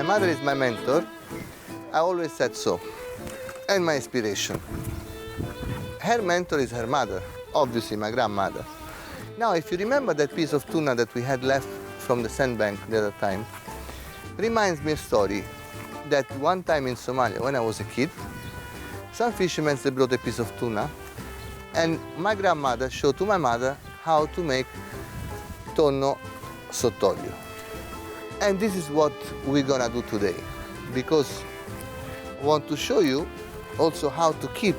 My mother is my mentor. I always said so. And my inspiration. Her mentor is her mother, obviously my grandmother. Now, if you remember that piece of tuna that we had left from the sandbank the other time, reminds me a story that one time in Somalia, when I was a kid, some fishermen, they brought a piece of tuna, and my grandmother showed to my mother how to make tonno sott'olio. And this is what we're gonna do today, because I want to show you also how to keep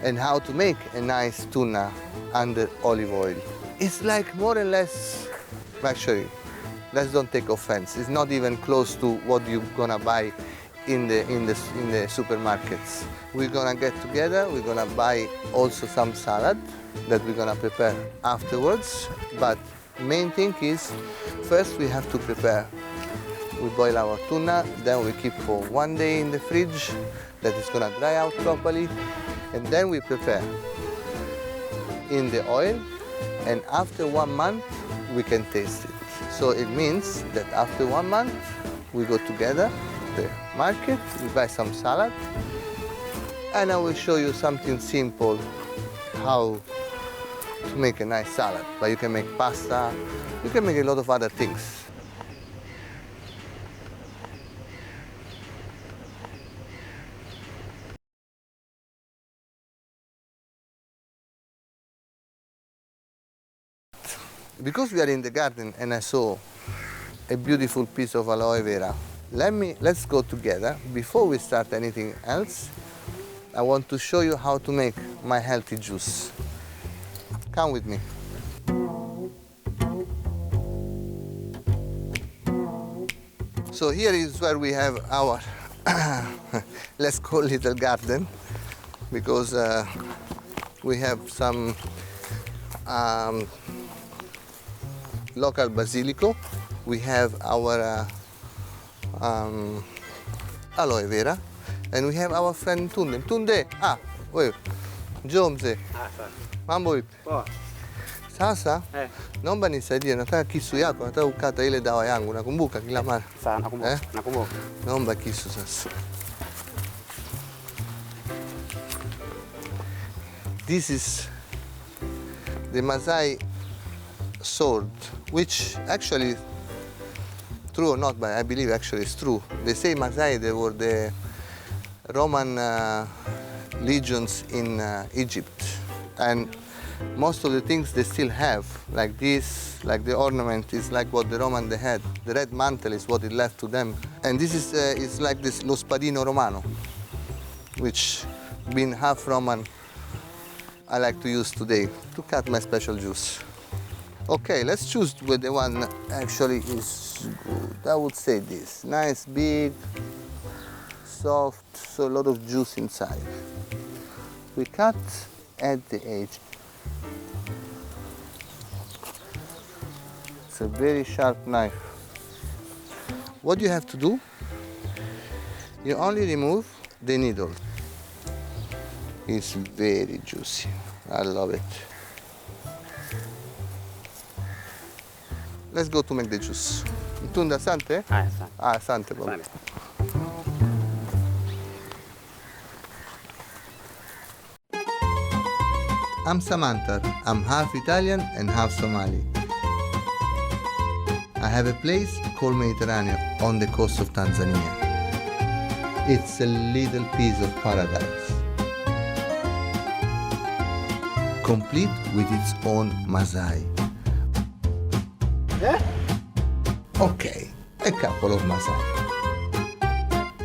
and how to make a nice tuna under olive oil. It's like more or less, actually, let's don't take offense, it's not even close to what you're gonna buy in the supermarkets. We're gonna get together, we're gonna buy also some salad that we're gonna prepare afterwards, but main thing is, first we have to prepare. We boil our tuna, then we keep for 1 day in the fridge, that is gonna dry out properly, and then we prepare in the oil, and after 1 month we can taste it. So it means that after 1 month we go together to the market, we buy some salad, and I will show you something simple, how to make a nice salad. But you can make pasta, you can make a lot of other things. Because we are in the garden and I saw a beautiful piece of aloe vera, let's go together. Before we start anything else, I want to show you how to make my healthy juice. Come with me. So here is where we have our, let's call little garden, because we have some local basilico, we have our aloe vera, and we have our friend Tunde. Tunde, wait, Jomze. Mambo vipi? Poa. Sasa naomba nisaidie, nataka kisu yako, nataka kukata ile dawa yangu, nakumbuka kila mara. Sawa, nakumbuka. Nakumbuka. Naomba kisu sasa. This is the Masai sword, which actually, true or not, but I believe actually it's true. They say Masai, they were the Roman legions in Egypt, and most of the things they still have, like this, like the ornament is like what the Roman they had. The red mantle is what it left to them, and this is like this lo spadino romano, which being half Roman, I like to use today to cut my special juice. Okay, let's choose with the one that actually is good. I would say this, nice, big, soft, so a lot of juice inside. We cut at the edge. It's a very sharp knife. What you have to do, you only remove the needle. It's very juicy. I love it. Let's go to make the juice. Tunda sante? Sante. Sante. Sante. I'm Samantha. I'm half Italian and half Somali. I have a place called Mediterranean on the coast of Tanzania. It's a little piece of paradise, complete with its own Masai. Okay, a couple of Masai.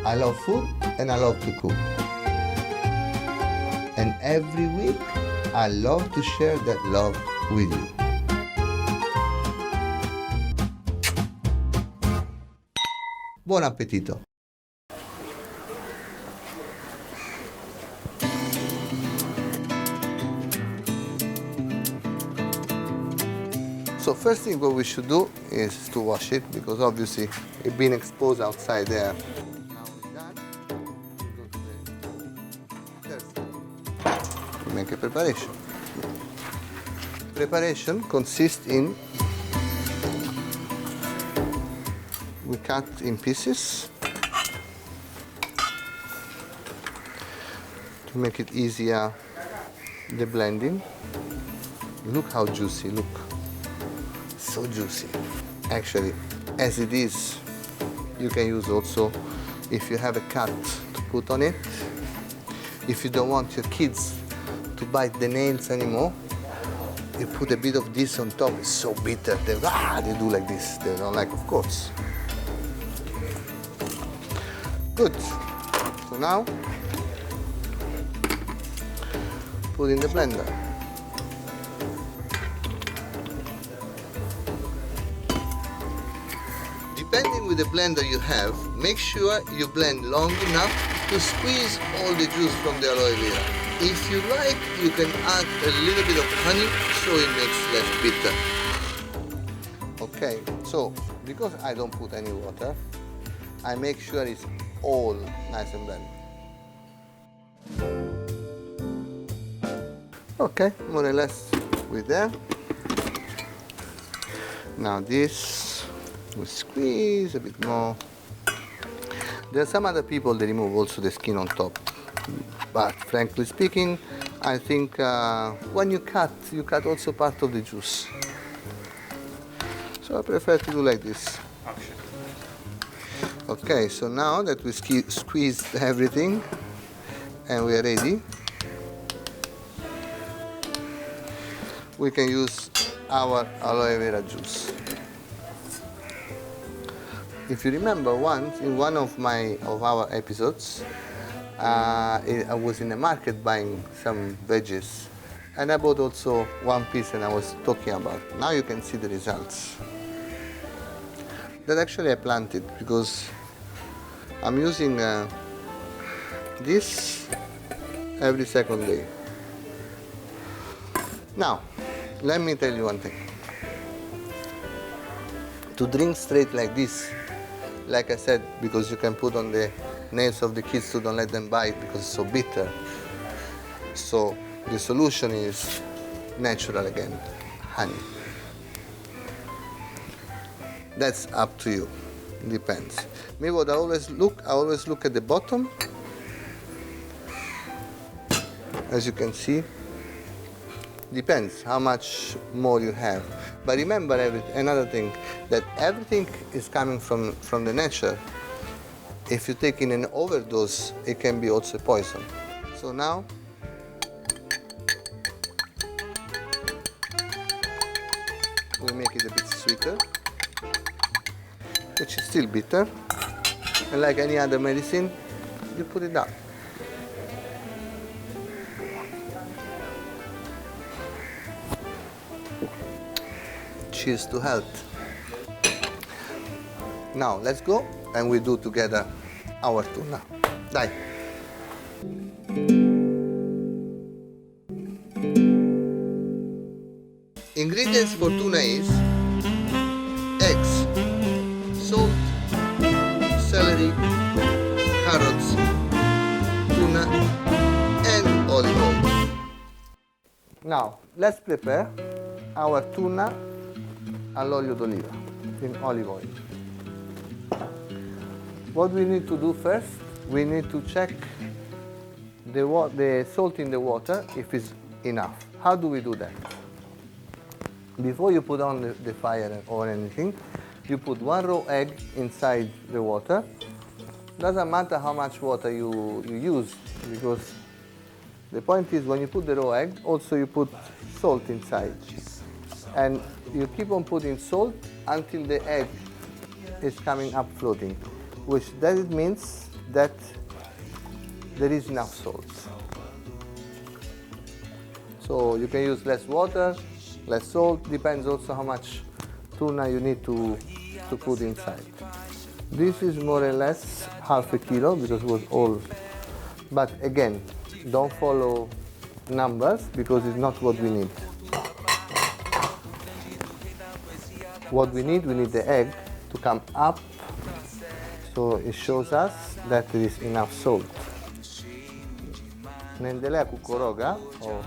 I love food and I love to cook. And every week, I love to share that love with you. Buon appetito! So first thing what we should do is to wash it, because obviously it's been exposed outside there. Now it's done. Go to the third step. We make a preparation. Preparation consists in we cut in pieces to make it easier the blending. Look how juicy, look. So juicy. Actually, as it is, you can use also if you have a cut to put on it. If you don't want your kids to bite the nails anymore, you put a bit of this on top. It's so bitter. They do like this. They don't like, of course. Good. So now, put in the blender. Depending with the blender you have, make sure you blend long enough to squeeze all the juice from the aloe vera. If you like, you can add a little bit of honey so it makes less bitter. Okay, so because I don't put any water, I make sure it's all nice and blended. Okay, more or less we're there. Now this, we squeeze a bit more. There are some other people that remove also the skin on top. But frankly speaking, I think when you cut also part of the juice. So I prefer to do like this. Okay, so now that we squeezed everything and we are ready, we can use our aloe vera juice. If you remember once, in one of our episodes, I was in the market buying some veggies, and I bought also one piece and I was talking about. Now you can see the results. That actually I planted because I'm using this every second day. Now, let me tell you one thing. To drink straight like this, like I said, because you can put on the nails of the kids to don't let them bite because it's so bitter. So the solution is natural again, honey. That's up to you, depends. Me, what I always look at the bottom. As you can see, depends how much more you have. But remember another thing, that everything is coming from the nature. If you take in an overdose, it can be also poison. So now, we make it a bit sweeter, which is still bitter. And like any other medicine, you put it down. Cheers to health. Now let's go and we do together our tuna. Dai. Ingredients for tuna is eggs, salt, celery, carrots, tuna and olive oil. Now let's prepare our tuna all'olio d'oliva in olive oil. What we need to do first, we need to check the salt in the water if it's enough. How do we do that? Before you put on the fire or anything, you put one raw egg inside the water. Doesn't matter how much water you use, because the point is when you put the raw egg, also you put salt inside. And you keep on putting salt until the egg is coming up floating, which that means that there is enough salt. So you can use less water, less salt, depends also how much tuna you need to put inside. This is more or less half a kilo because it was all, but again, don't follow numbers because it's not what we need. What we need the egg to come up, so it shows us that there is enough salt. Nendelea kukoroga, or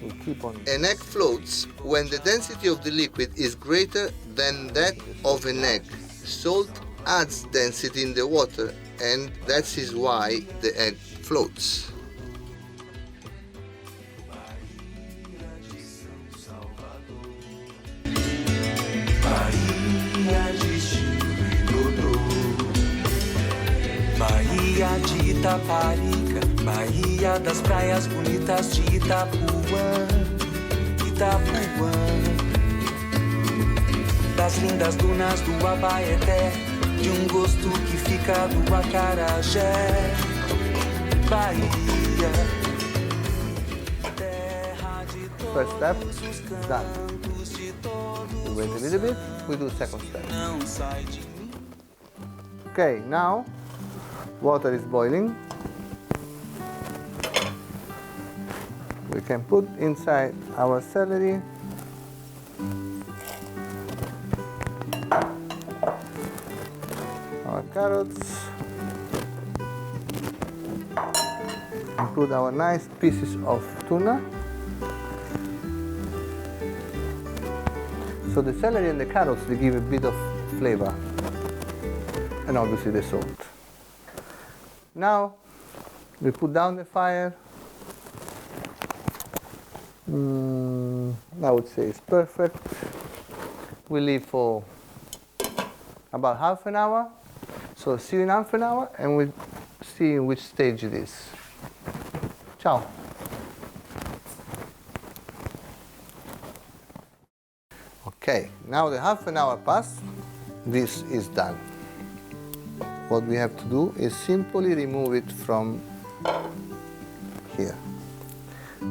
we keep on. An egg floats when the density of the liquid is greater than that of an egg. Salt adds density in the water, and that is why the egg floats. Bahia de Chirodô, Bahia de Itaparica, Bahia das praias bonitas de Itapuã, Itapuã, das lindas dunas do Abaeté, de gosto que fica do acarajé. Bahia, terra de First step, todos os done. cantos, de todos We wait a little bit, we do second step. não sai de mim. Okay, now water is boiling. We can put inside our celery. Our carrots. And put our nice pieces of tuna. So the celery and the carrots, they give a bit of flavor. And obviously the salt. Now we put down the fire. I would say it's perfect. We leave for about half an hour. So see you in half an hour and we'll see in which stage it is. Ciao. Okay, now the half an hour passed. This is done. What we have to do is simply remove it from here.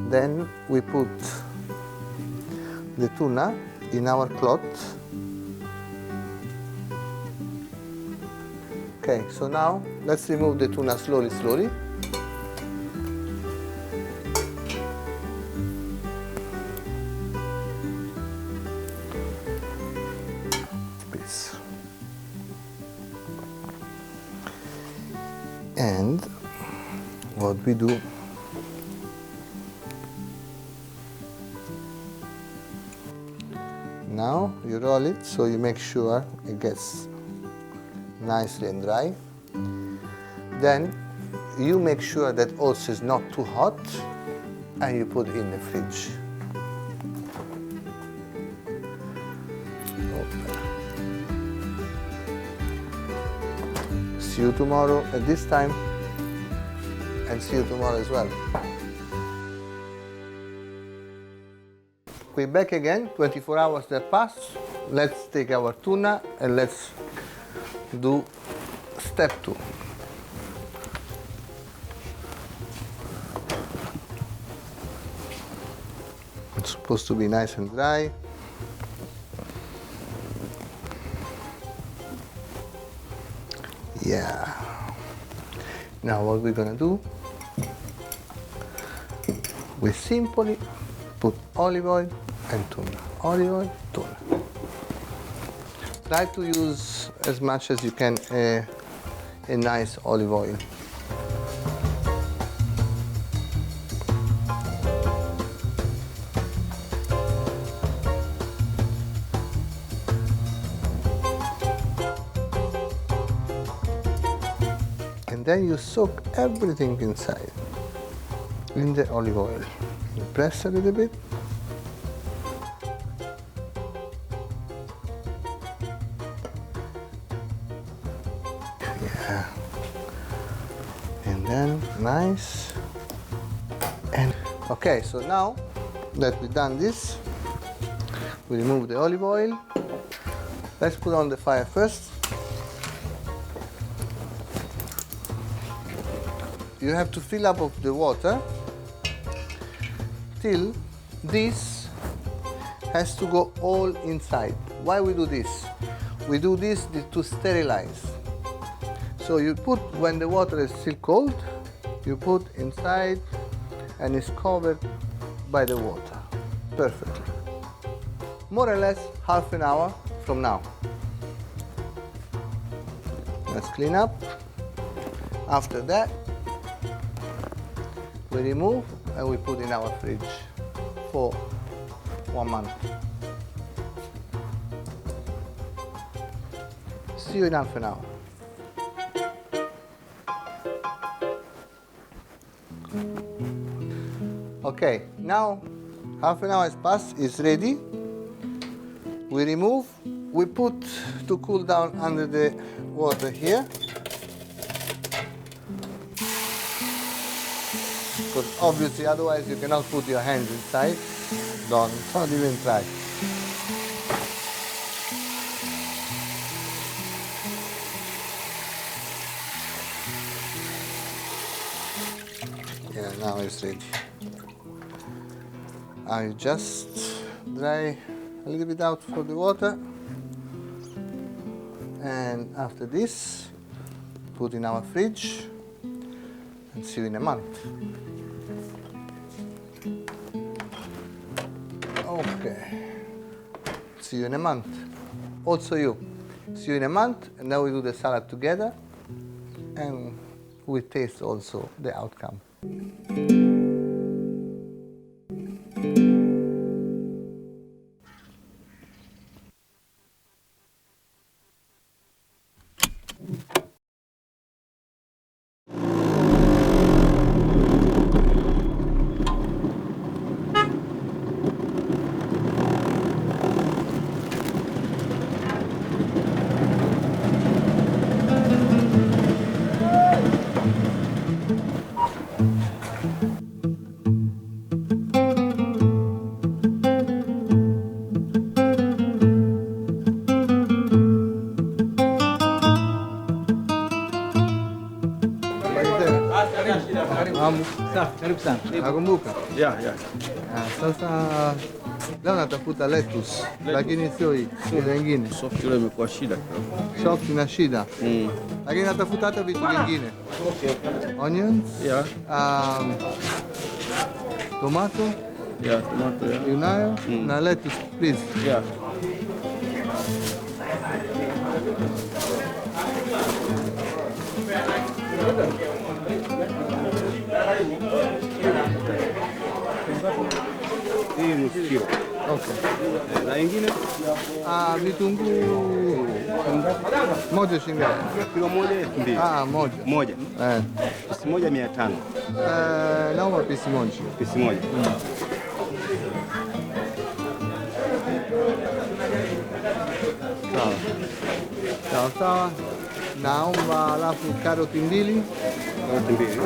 Then we put the tuna in our cloth. Okay, so now let's remove the tuna slowly. This. And what we do, now you roll it so you make sure it gets nicely and dry. Then you make sure that also is not too hot and you put it in the fridge. See you tomorrow at this time and see you tomorrow as well. We're back again, 24 hours that passed. Let's take our tuna and let's do step 2. It's supposed to be nice and dry. Yeah. Now what we're gonna do, we simply put olive oil and tuna. Olive oil, tuna. Try to use as much as you can a nice olive oil. And then you soak everything inside in the olive oil. You press a little bit. Yeah. And then nice. And okay, so now that we've done this, we remove the olive oil. Let's put on the fire first. You have to fill up of the water till this has to go all inside. Why we do this? We do this to sterilize. So you put, when the water is still cold, you put inside and it's covered by the water perfectly. More or less half an hour from now. Let's clean up. After that, we remove and we put in our fridge for 1 month. See you in half an hour. Okay, now half an hour has passed, it's ready. We remove, we put to cool down under the water here. Because obviously otherwise you cannot put your hands inside. Don't even try. Yeah, now it's ready. I just dry a little bit out for the water, and after this put in our fridge and see you in a month. Okay, see you in a month. Also you, see you in a month, and now we do the salad together and we taste also the outcome. Karibu sana. Nakumbuka? Ya, ya. Sasa leo natafuta lettuce, lakini sio hii, ile nyingine. Soft ile imekuwa shida kidogo. Soft ina shida. Lakini natafuta hata vitu vingine. Onions? Ya. Tomato? Ya, tomato ya. Unayo? Na lettuce, please. Ya. Hii nusu kilo. Okay. Na ingine? Vitunguu moja shilingi ngapi? Kilo moja 2,000. Moja. Moja. Pisi moja 500. Naomba pisi moja. Pisi moja. Sawa. Sawa sawa. Naomba alafu karoti mbili. Karoti mbili.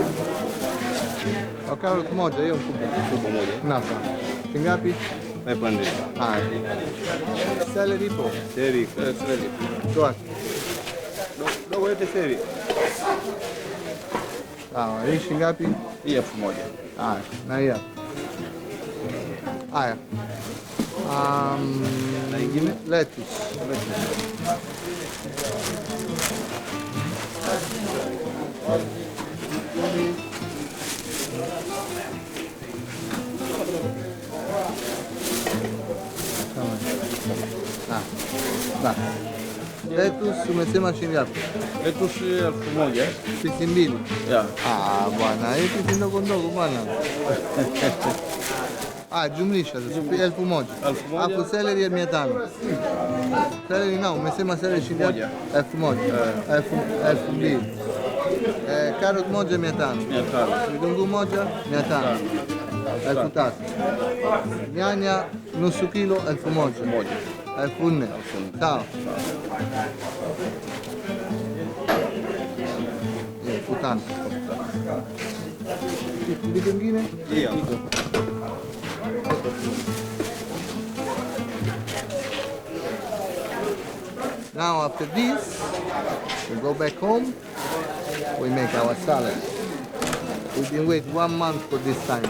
Au karoti moja, hiyo mkubwa. Kubwa moja. Na sawa. Shingapi? 500. Haya. Celery po. Seri. Toa. Dogo yote seri. Sawa, hii shingapi? Hii 1,000. Haya, na hii hapa. Haya. Na ingine? Lettuce. Lettuce umesema shilingi ngapi? Lettuce 1,000. Pisi mbili. Ya. Bwana, hii pisi ndogo ndogo bwana. Jumlisha sasa 1,000. 1,000. Hapo celery ya 500. Celery nao umesema celery shilingi ngapi? 1,000. 2,000. Carrot moja 500. 500. Vitunguu moja 500. 3,000. Nyanya nusu kilo 1,000. Moja. 4,000. Sawa. 5,000. Vitu vingine? Hii hapa. Now after this, we go back home, we make our salad. We've been waiting 1 month for this time.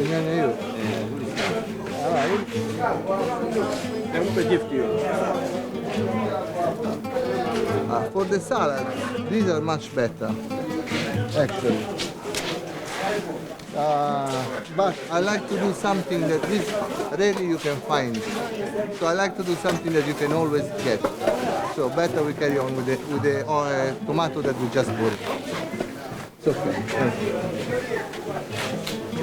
Nyanya hiyo. Nampe gift hiyo. For the salad, these are much better, actually. But I like to do something that this rarely you can find. So I like to do something that you can always get. So better we carry on with the tomato that we just boiled. It's okay.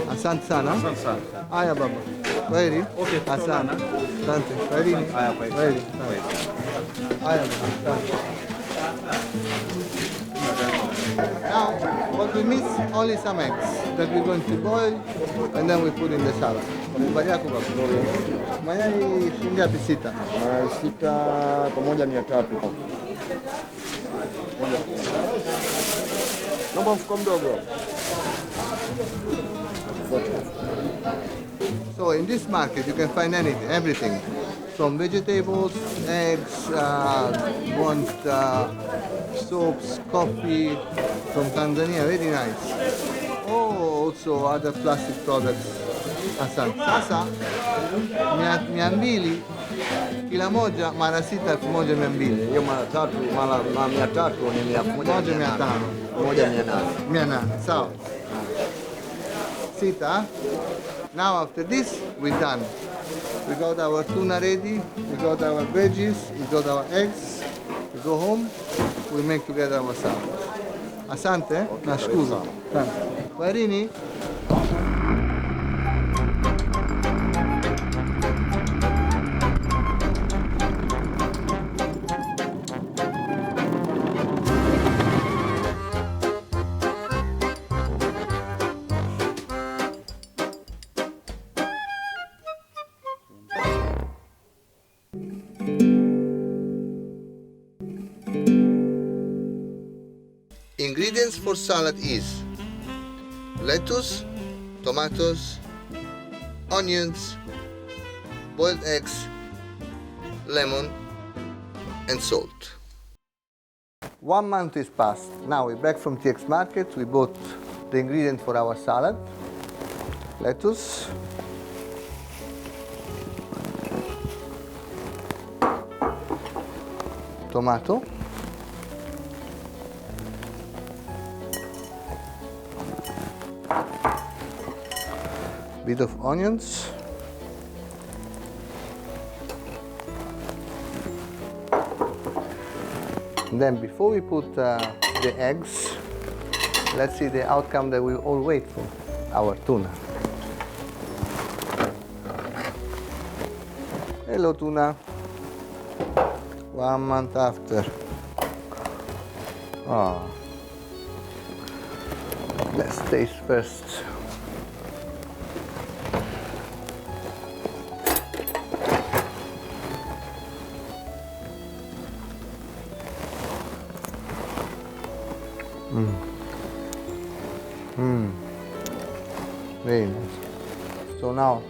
Asante sana. Asante sana. Haya baba. Kwaheri. Okay, Asante. tutaonana. Asante. Kwaherini. Haya, kwaheri. Kwaheri. Haya baba. Asante. Now, what we miss, only some eggs that we're going to boil and then we put in the salad. Habari yako baba? Mayai shilingi ngapi? Sita. Mayai sita pamoja 300. Naomba mfuko mdogo. So in this market you can find anything, everything, from vegetables, eggs, soaps, coffee from Tanzania, very nice. Oh, also other plastic products. Asante. Sasa 200 kila moja mara sita 1200. Hiyo mara 300 ni 1500. 1800. Sawa. Sita. Now after this, we're done. We got our tuna ready, we got our veggies, we got our eggs. We go home, we make together our salad. Asante, nashukuru. Kwaherini. Ingredients for salad is lettuce, tomatoes, onions, boiled eggs, lemon and salt. 1 month is passed. Now we're back from TX Market. We bought the ingredient for our salad. Lettuce, tomato, bit of onions, and then before we put the eggs, let's see the outcome that we all wait for, our tuna. Hello tuna. 1 month after. Oh. Let's taste first. Very nice. So now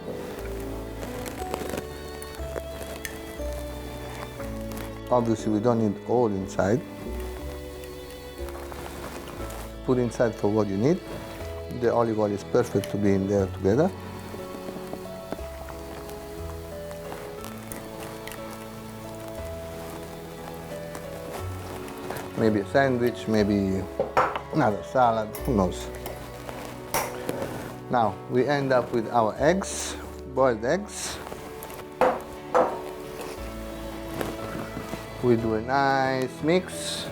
obviously we don't need all inside. Put inside for what you need. The olive oil is perfect to be in there together. Maybe a sandwich, maybe another salad, who knows. Now we end up with our eggs, boiled eggs. We do a nice mix.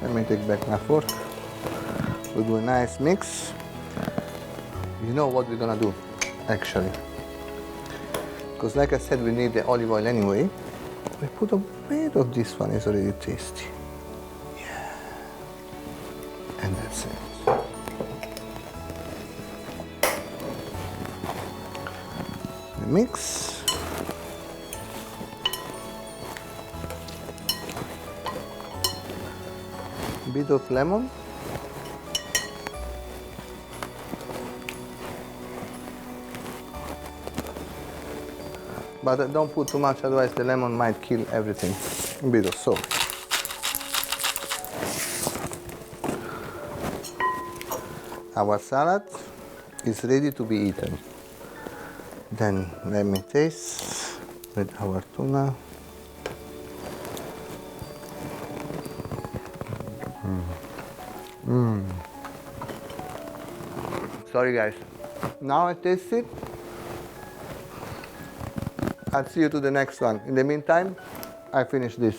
Let me take back my fork. We do a nice mix. You know what we're gonna do, actually. Because like I said, we need the olive oil anyway. We put a bit of this one, it's already tasty. Yeah. And that's it. The mix. Bit of lemon. But don't put too much, otherwise the lemon might kill everything. A bit of salt. Our salad is ready to be eaten. Then let me taste with our tuna. Sorry guys. Now I taste it. I'll see you to the next one. In the meantime, I finish this.